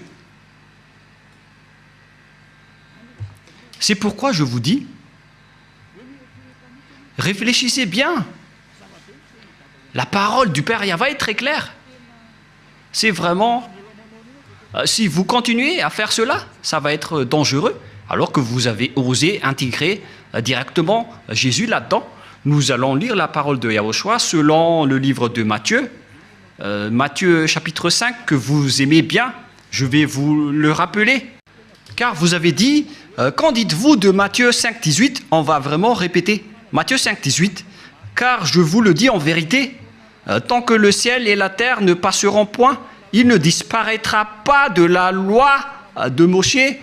C'est pourquoi je vous dis, réfléchissez bien. La parole du Père Yahva est très claire. C'est vraiment... si vous continuez à faire cela, ça va être dangereux, alors que vous avez osé intégrer directement Jésus là-dedans. Nous allons lire la parole de Yahushua selon le livre de Matthieu, Matthieu chapitre 5, que vous aimez bien. Je vais vous le rappeler, car vous avez dit, qu'en dites-vous de Matthieu 5, 18? On va vraiment répéter. Matthieu 5, 18, car je vous le dis en vérité, tant que le ciel et la terre ne passeront point, il ne disparaîtra pas de la loi de Moïse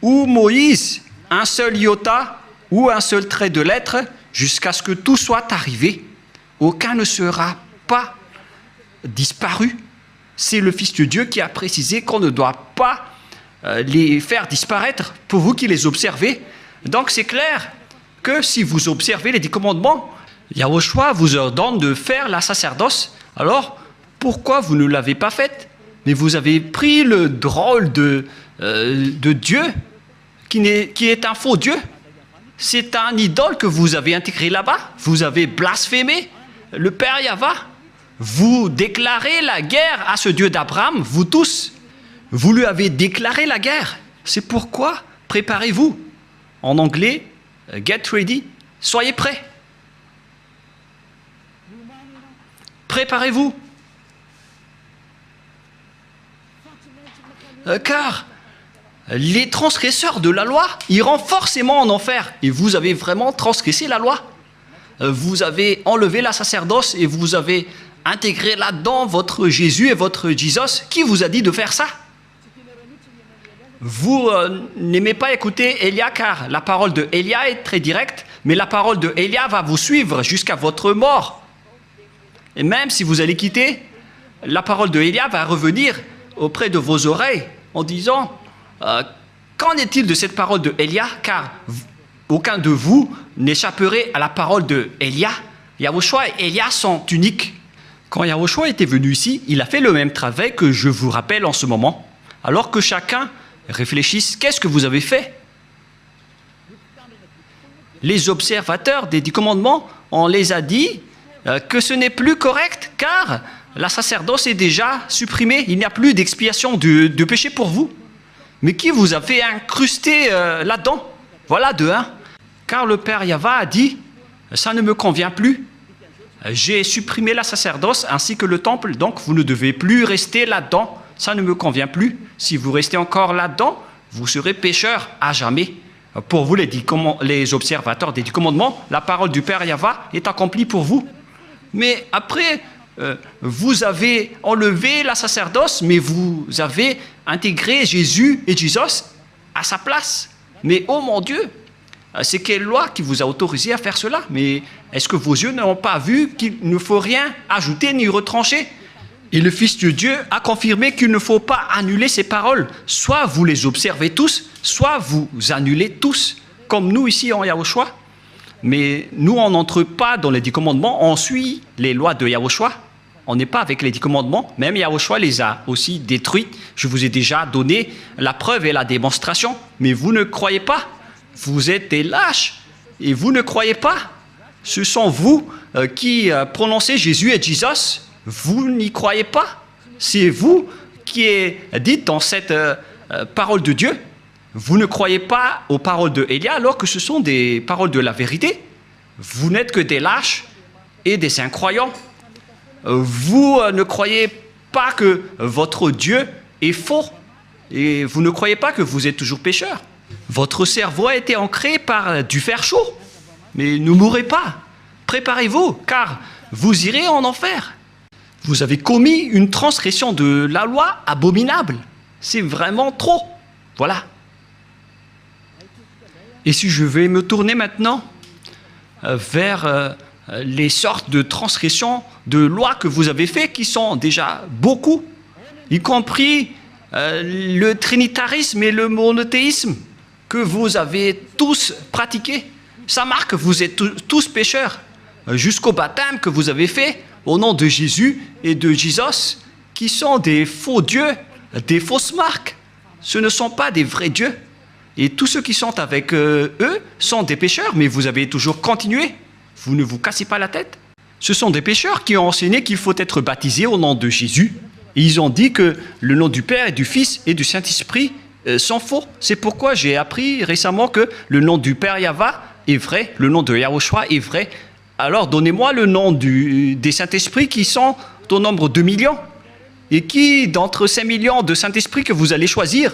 ou Moïse un seul iota ou un seul trait de lettre jusqu'à ce que tout soit arrivé. Aucun ne sera pas disparu. C'est le Fils de Dieu qui a précisé qu'on ne doit pas les faire disparaître pour vous qui les observez. Donc c'est clair que si vous observez les 10 commandements, Yahushua vous ordonne de faire la sacerdoce. Alors, pourquoi vous ne l'avez pas faite? Mais vous avez pris le drôle de Dieu, qui est un faux Dieu. C'est un idole que vous avez intégré là-bas. Vous avez blasphémé le Père Yahva. Vous déclarez la guerre à ce Dieu d'Abraham, vous tous. Vous lui avez déclaré la guerre. C'est pourquoi, préparez-vous. En anglais, get ready, soyez prêts. Préparez-vous. Car les transgresseurs de la loi iront forcément en enfer. Et vous avez vraiment transgressé la loi. Vous avez enlevé la sacerdoce et vous avez intégré là-dedans votre Jésus et votre Jesus. Qui vous a dit de faire ça? Vous n'aimez pas écouter Élia, car la parole de Élia est très directe, mais la parole de Élia va vous suivre jusqu'à votre mort. Et même si vous allez quitter la parole de Élia va revenir auprès de vos oreilles en disant qu'en est-il de cette parole de Élia, car aucun de vous n'échapperait à la parole de Élia. Yahushua et Élia sont uniques. Quand Yahushua était venu ici, il a fait le même travail que je vous rappelle en ce moment. Alors que chacun réfléchisse, qu'est-ce que vous avez fait? Les observateurs des 10 commandements, on les a dit que ce n'est plus correct car la sacerdoce est déjà supprimée. Il n'y a plus d'expiation de péché pour vous. Mais qui vous a fait incruster là-dedans? Voilà de un. Car le Père Yahva a dit, ça ne me convient plus. J'ai supprimé la sacerdoce ainsi que le temple, donc vous ne devez plus rester là-dedans. Ça ne me convient plus. Si vous restez encore là-dedans, vous serez pécheur à jamais. Pour vous, les observateurs des 10 commandements, la parole du Père Yahva est accomplie pour vous. Mais après, vous avez enlevé la sacerdoce, mais vous avez intégré Jésus et Jesus à sa place. Mais oh mon Dieu, c'est quelle loi qui vous a autorisé à faire cela? Mais est-ce que vos yeux n'ont pas vu qu'il ne faut rien ajouter ni retrancher? Et le Fils de Dieu a confirmé qu'il ne faut pas annuler ces paroles. Soit vous les observez tous, soit vous annulez tous, comme nous ici en Yahushua. Mais nous, on n'entre pas dans les 10 commandements, on suit les lois de Yahushua. On n'est pas avec les 10 commandements, même Yahushua les a aussi détruits. Je vous ai déjà donné la preuve et la démonstration, mais vous ne croyez pas. Vous êtes des lâches et vous ne croyez pas. Ce sont vous qui prononcez Jésus et Jesus. Vous n'y croyez pas. C'est vous qui êtes dit dans cette parole de Dieu. Vous ne croyez pas aux paroles de Élia alors que ce sont des paroles de la vérité. Vous n'êtes que des lâches et des incroyants. Vous ne croyez pas que votre Dieu est faux et vous ne croyez pas que vous êtes toujours pécheur. Votre cerveau a été ancré par du fer chaud. Mais ne mourrez pas. Préparez-vous car vous irez en enfer. Vous avez commis une transgression de la loi abominable. C'est vraiment trop. Voilà. Et si je vais me tourner maintenant vers les sortes de transgressions de lois que vous avez fait, qui sont déjà beaucoup, y compris le trinitarisme et le monothéisme que vous avez tous pratiqués. Ça marque que vous êtes tous pécheurs, jusqu'au baptême que vous avez fait au nom de Jésus et de Jesus, qui sont des faux dieux, des fausses marques. Ce ne sont pas des vrais dieux. Et tous ceux qui sont avec eux sont des pécheurs, mais vous avez toujours continué. Vous ne vous cassez pas la tête. Ce sont des pécheurs qui ont enseigné qu'il faut être baptisé au nom de Jésus. Et ils ont dit que le nom du Père et du Fils et du Saint-Esprit sont faux. C'est pourquoi j'ai appris récemment que le nom du Père Yahva est vrai, le nom de Yahushua est vrai. Alors donnez-moi le nom des Saint-Esprits qui sont au nombre de millions. Et qui d'entre ces millions de Saint-Esprit que vous allez choisir?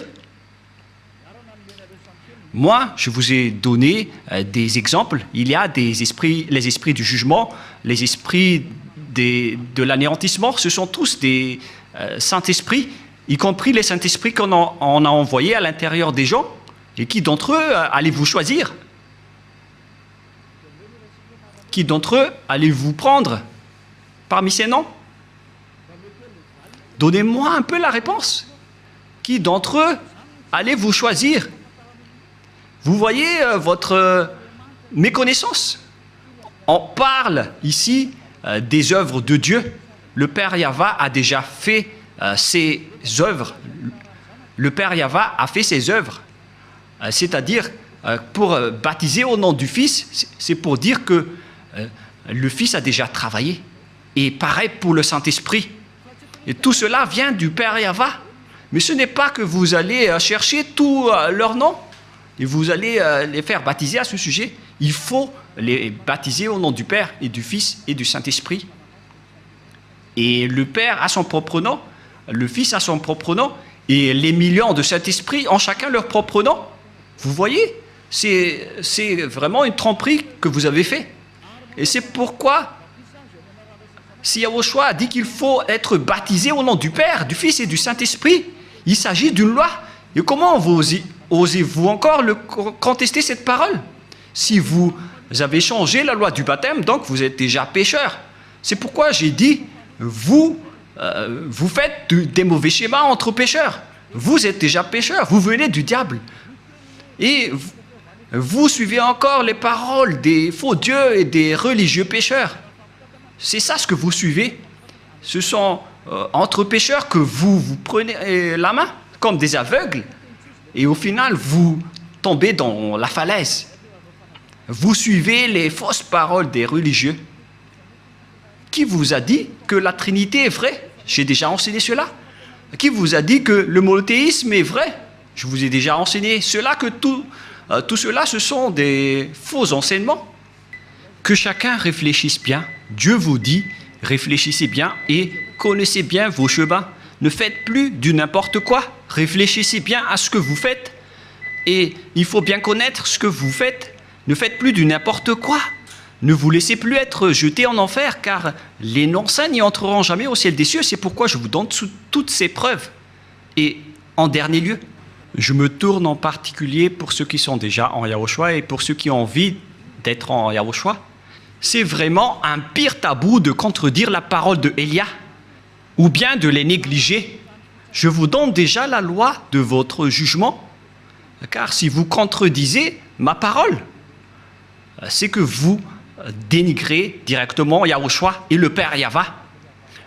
Moi, je vous ai donné des exemples. Il y a des esprits, les esprits du jugement, les esprits de l'anéantissement. Ce sont tous des Saint-Esprits, y compris les Saint-Esprits qu'on a envoyés à l'intérieur des gens. Et qui d'entre eux allez-vous choisir? Qui d'entre eux allez-vous prendre parmi ces noms? Donnez-moi un peu la réponse. Qui d'entre eux allez-vous choisir? Vous voyez votre méconnaissance. On parle ici des œuvres de Dieu. Le Père Yahva a déjà fait ses œuvres. Le Père Yahva a fait ses œuvres. C'est-à-dire, pour baptiser au nom du Fils, c'est pour dire que le Fils a déjà travaillé. Et pareil pour le Saint-Esprit. Et tout cela vient du Père Yahva. Mais ce n'est pas que vous allez chercher tous leurs noms et vous allez les faire baptiser à ce sujet. Il faut les baptiser au nom du Père et du Fils et du Saint-Esprit. Et le Père a son propre nom, le Fils a son propre nom, et les millions de Saint-Esprit ont chacun leur propre nom. Vous voyez, c'est vraiment une tromperie que vous avez fait. Et c'est pourquoi, si Yahushua a dit qu'il faut être baptisé au nom du Père, du Fils et du Saint-Esprit, il s'agit d'une loi. Et comment osez-vous encore contester cette parole? Si vous avez changé la loi du baptême, donc vous êtes déjà pécheur. C'est pourquoi j'ai dit, vous vous faites des mauvais schémas entre pécheurs. Vous êtes déjà pécheurs, vous venez du diable. Et vous suivez encore les paroles des faux dieux et des religieux pécheurs. C'est ça ce que vous suivez. Ce sont entre pécheurs que vous prenez la main, comme des aveugles. Et au final, vous tombez dans la falaise. Vous suivez les fausses paroles des religieux. Qui vous a dit que la Trinité est vraie? J'ai déjà enseigné cela. Qui vous a dit que le monothéisme est vrai? Je vous ai déjà enseigné cela, que tout cela, ce sont des faux enseignements. Que chacun réfléchisse bien. Dieu vous dit, réfléchissez bien et connaissez bien vos chemins. Ne faites plus du n'importe quoi. Réfléchissez bien à ce que vous faites. Et il faut bien connaître ce que vous faites. Ne faites plus du n'importe quoi. Ne vous laissez plus être jetés en enfer, car les non-saints n'y entreront jamais au ciel des cieux. C'est pourquoi je vous donne toutes ces preuves. Et en dernier lieu, je me tourne en particulier pour ceux qui sont déjà en Yahushua et pour ceux qui ont envie d'être en Yahushua. C'est vraiment un pire tabou de contredire la parole de Élia ou bien de les négliger. Je vous donne déjà la loi de votre jugement, car si vous contredisez ma parole, c'est que vous dénigrez directement Yahushua et le Père Yahva.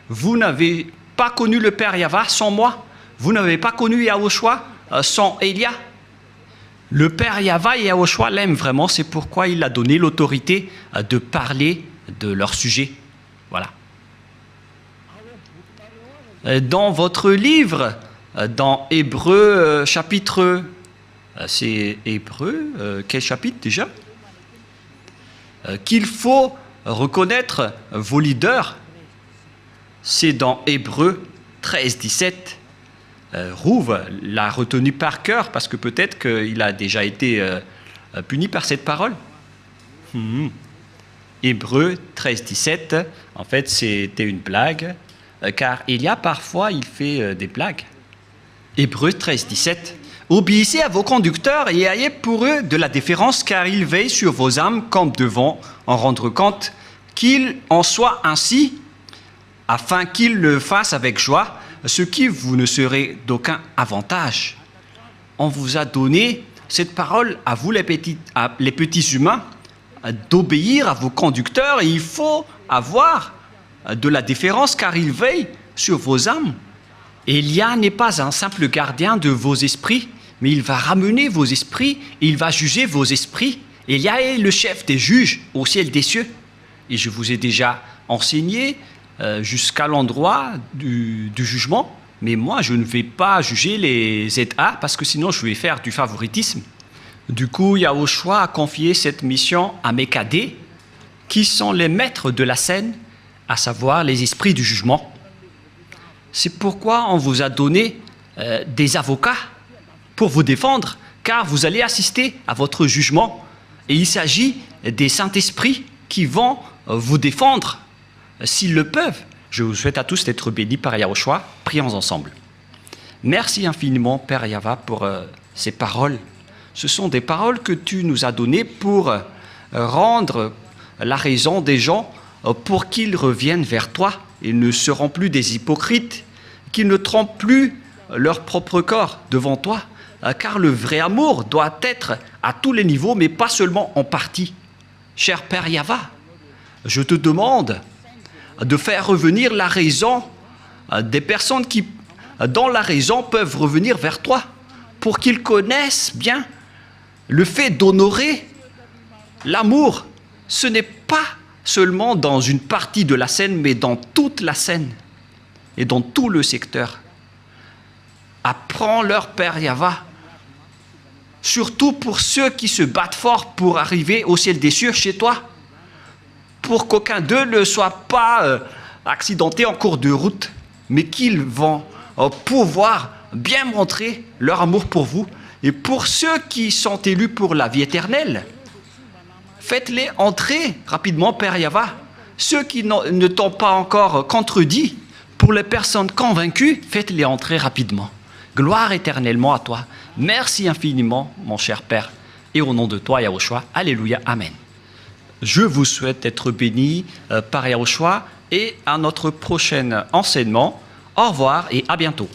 Vous n'avez pas connu le Père Yahva sans moi. Vous n'avez pas connu Yahushua sans Élia. Le Père Yahva et Yahushua l'aiment vraiment, c'est pourquoi il a donné l'autorité de parler de leur sujet. Voilà. Dans votre livre, dans Hébreux chapitre... c'est Hébreux, quel chapitre déjà? Qu'il faut reconnaître vos leaders, c'est dans Hébreux 13, 17. Rouve l'a retenu par cœur parce que peut-être qu'il a déjà été puni par cette parole. Hébreux 13, 17, en fait c'était une blague, car il y a parfois, il fait des blagues. Hébreux 13, 17. Obéissez à vos conducteurs et ayez pour eux de la déférence, car ils veillent sur vos âmes comme devant en rendre compte, qu'il en soit ainsi, afin qu'ils le fassent avec joie, ce qui vous ne serait d'aucun avantage. On vous a donné cette parole à vous les petits humains, d'obéir à vos conducteurs, et il faut avoir de la déférence, car ils veillent sur vos âmes. Élia n'est pas un simple gardien de vos esprits, mais il va ramener vos esprits, et il va juger vos esprits. Élia est le chef des juges au ciel des cieux. Et je vous ai déjà enseigné jusqu'à l'endroit du jugement, mais moi je ne vais pas juger les ZA, parce que sinon je vais faire du favoritisme. Du coup, Yahushua a confié cette mission à mes cadets, qui sont les maîtres de la scène, à savoir les esprits du jugement. C'est pourquoi on vous a donné des avocats pour vous défendre, car vous allez assister à votre jugement. Et il s'agit des Saint-Esprits qui vont vous défendre s'ils le peuvent. Je vous souhaite à tous d'être bénis par Yahushua. Prions ensemble. Merci infiniment, Père Yahva, pour ces paroles. Ce sont des paroles que tu nous as données pour rendre la raison des gens pour qu'ils reviennent vers toi. Ils ne seront plus des hypocrites, qu'ils ne trompent plus leur propre corps devant toi, car le vrai amour doit être à tous les niveaux, mais pas seulement en partie. Cher Père Yahva, je te demande de faire revenir la raison des personnes qui, dans la raison, peuvent revenir vers toi, pour qu'ils connaissent bien le fait d'honorer l'amour. Ce n'est pas seulement dans une partie de la scène, mais dans toute la scène et dans tout le secteur. Apprends-leur, Père Yahva, surtout pour ceux qui se battent fort pour arriver au ciel des cieux chez toi, pour qu'aucun d'eux ne soit pas accidenté en cours de route, mais qu'ils vont pouvoir bien montrer leur amour pour vous. Et pour ceux qui sont élus pour la vie éternelle, faites-les entrer rapidement, Père Yahva. Ceux qui ne t'ont pas encore contredit, pour les personnes convaincues, faites-les entrer rapidement. Gloire éternellement à toi. Merci infiniment, mon cher Père. Et au nom de toi, Yahushua, Alléluia, Amen. Je vous souhaite d'être bénis par Yahushua et à notre prochain enseignement. Au revoir et à bientôt.